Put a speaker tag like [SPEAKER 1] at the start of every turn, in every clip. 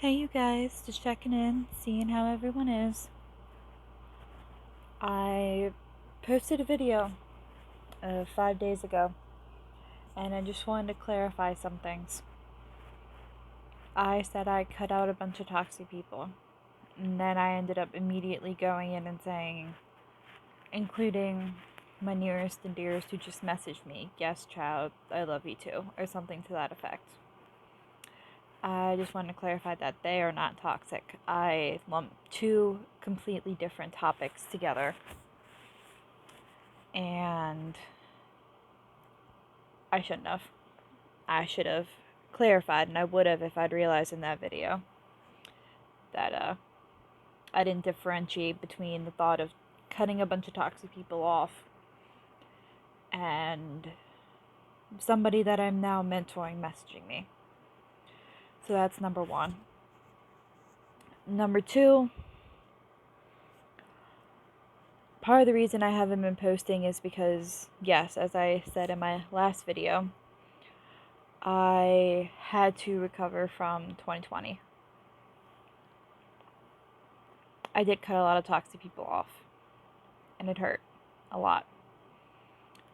[SPEAKER 1] Hey you guys, just checking in, seeing how everyone is. I posted a video 5 days ago, and I just wanted to clarify some things. I said I cut out a bunch of toxic people, and then I ended up immediately going in and saying, including my nearest and dearest who just messaged me, yes child, I love you too, or something to that effect. I just wanted to clarify that they are not toxic. I lumped two completely different topics together. And I shouldn't have. I should have clarified, and I would have if I'd realized in that video that I didn't differentiate between the thought of cutting a bunch of toxic people off and somebody that I'm now mentoring messaging me. So that's number one. Number two, part of the reason I haven't been posting is because, yes, as I said in my last video, I had to recover from 2020. I did cut a lot of toxic people off, and it hurt a lot.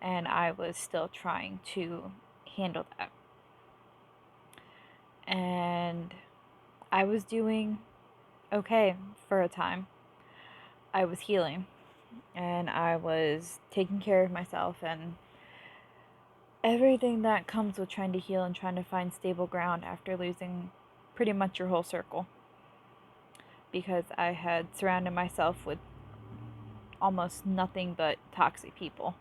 [SPEAKER 1] And I was still trying to handle that. And I was doing okay for a time. I was healing, and I was taking care of myself, and everything that comes with trying to heal and trying to find stable ground after losing pretty much your whole circle. Because I had surrounded myself with almost nothing but toxic people.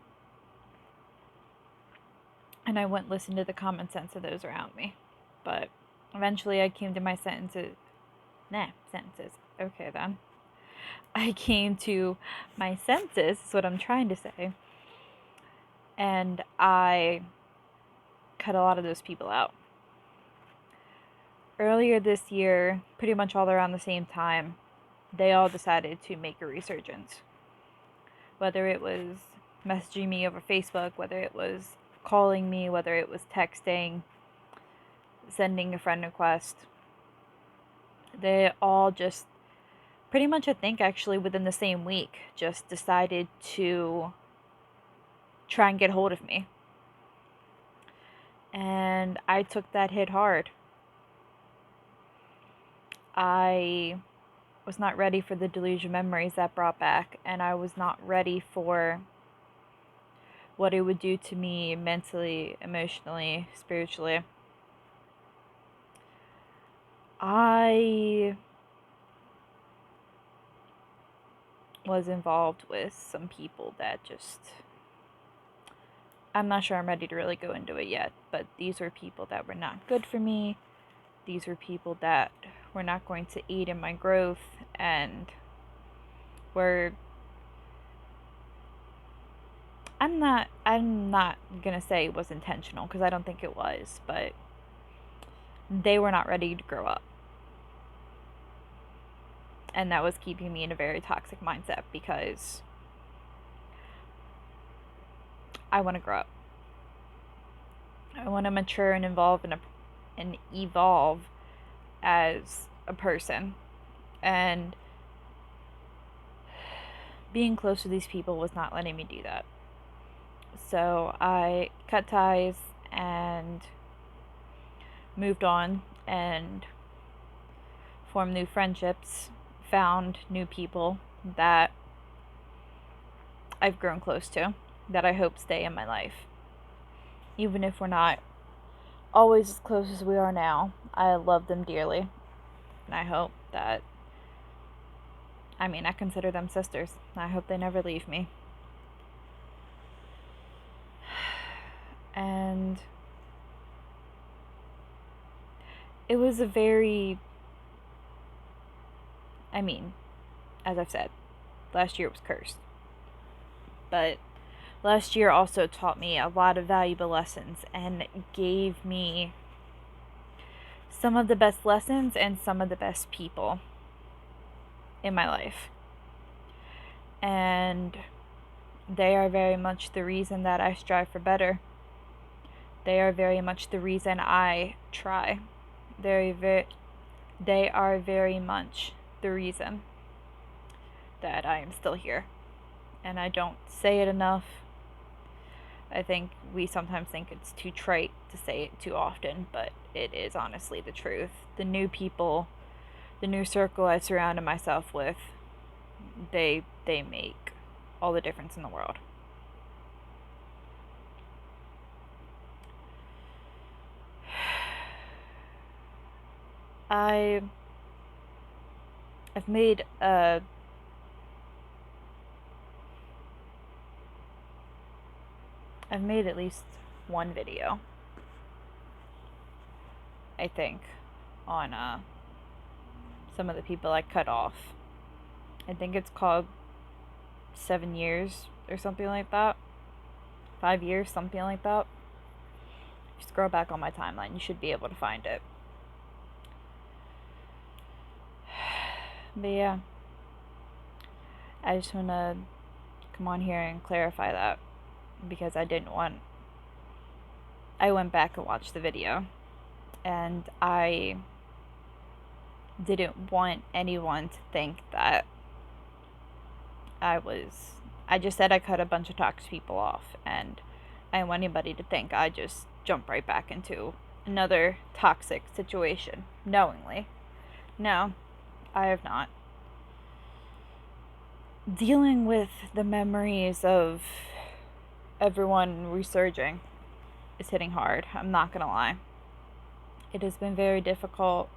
[SPEAKER 1] And I wouldn't listen to the common sense of those around me. But eventually I came to my sentences. Okay then. I came to my senses, is what I'm trying to say. And I cut a lot of those people out. Earlier this year, pretty much all around the same time, they all decided to make a resurgence. Whether it was messaging me over Facebook, whether it was calling me, whether it was texting, sending a friend request, they all just pretty much, I think, actually within the same week, just decided to try and get hold of me. And I took that hit hard. I was not ready for the delusion memories that brought back, and I was not ready for what it would do to me mentally, emotionally, spiritually. I was involved with some people that just, I'm not sure I'm ready to really go into it yet, but these were people that were not good for me. These were people that were not going to aid in my growth, and were, I'm not gonna say it was intentional, because I don't think it was, but they were not ready to grow up. And that was keeping me in a very toxic mindset, because I want to grow up. I want to mature and evolve as a person. And being close to these people was not letting me do that. So I cut ties and moved on and formed new friendships, found new people that I've grown close to, that I hope stay in my life. Even if we're not always as close as we are now, I love them dearly. And I hope that, I consider them sisters. I hope they never leave me. And it was a very, as I've said, last year was cursed. But last year also taught me a lot of valuable lessons and gave me some of the best lessons and some of the best people in my life. And they are very much the reason that I strive for better. They are very much the reason I try. They are very much the reason that I am still here. And I don't say it enough. I think we sometimes think it's too trite to say it too often, but it is honestly the truth. The new people, the new circle I surrounded myself with, they make all the difference in the world. I've made at least one video, I think, on some of the people I cut off. I think it's called 7 years or something like that. 5 years, something like that. If you scroll back on my timeline, you should be able to find it. But yeah, I just want to come on here and clarify that, because I went back and watched the video, and I didn't want anyone to think that I just said I cut a bunch of toxic people off, and I didn't want anybody to think I just jumped right back into another toxic situation knowingly. No, I have not. Dealing with the memories of everyone resurging is hitting hard. I'm not gonna lie. It has been very difficult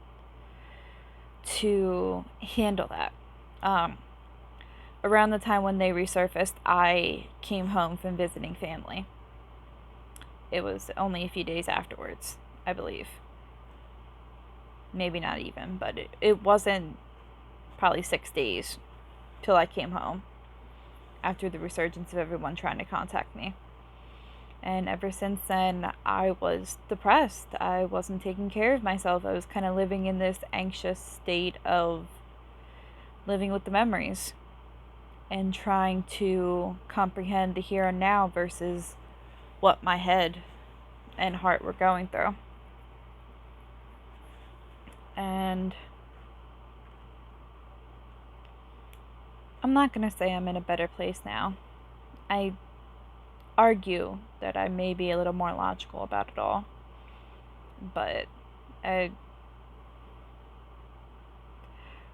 [SPEAKER 1] to handle that. Around the time when they resurfaced, I came home from visiting family. It was only a few days afterwards, I believe. Maybe not even, but it wasn't probably 6 days till I came home after the resurgence of everyone trying to contact me. And ever since then, I was depressed. I wasn't taking care of myself. I was kind of living in this anxious state of living with the memories and trying to comprehend the here and now versus what my head and heart were going through. And I'm not going to say I'm in a better place now. I argue that I may be a little more logical about it all. But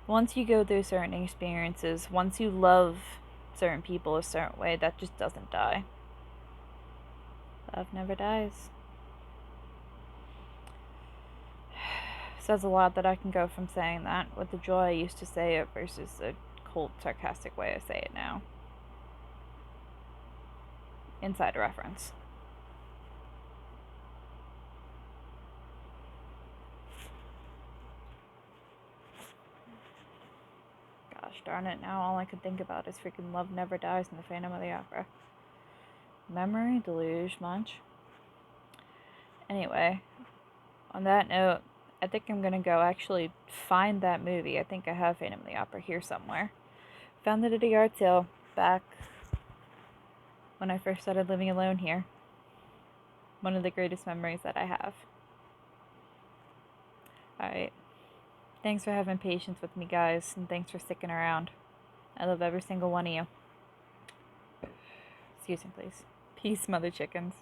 [SPEAKER 1] once you go through certain experiences, once you love certain people a certain way, that just doesn't die. Love never dies. Says a lot that I can go from saying that with the joy I used to say it versus the cold, sarcastic way I say it now. Inside reference. Gosh darn it, now all I can think about is freaking Love Never Dies in the Phantom of the Opera. Memory deluge much? Anyway, on that note, I think I'm gonna go actually find that movie. I think I have Phantom of the Opera here somewhere. Found it at a yard sale back when I first started living alone here. One of the greatest memories that I have. Alright. Thanks for having patience with me, guys, and thanks for sticking around. I love every single one of you. Excuse me, please. Peace, mother chickens.